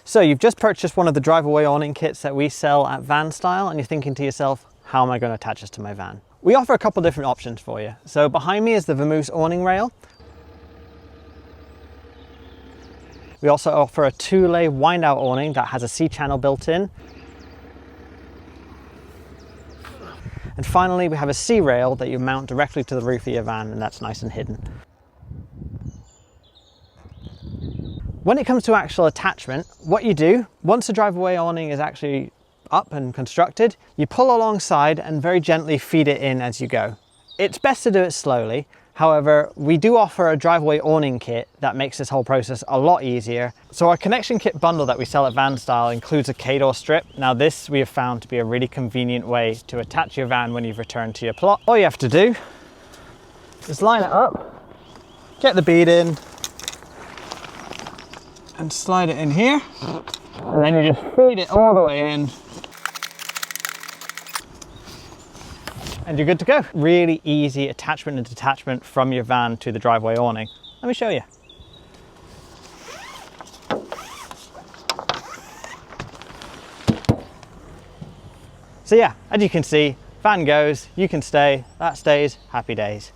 So you've just purchased one of the drive-away awning kits that we sell at Vanstyle, and you're thinking to yourself, how am I going to attach this to my van? We offer a couple different options for you. So behind me is the Vamoose Awning-Rail. We also offer a 2-lay wind-out awning that has a C-channel built in. And finally, we have a C-rail that you mount directly to the roof of your van, and that's nice and hidden. When it comes to actual attachment, what you do, once the drive-away awning is actually up and constructed, you pull alongside and very gently feed it in as you go. It's best to do it slowly. However, we do offer a drive-away awning kit that makes this whole process a lot easier. So our connection kit bundle that we sell at Vanstyle includes a Kador strip. Now this we have found to be a really convenient way to attach your van when you've returned to your plot. All you have to do is line it up, get the bead in, and slide it in here, and then you just feed it all the way in, and you're good to go. Really easy attachment and detachment from your van to the driveway awning. Let me show you. So yeah, as you can see, van goes, you can stay, that stays, happy days.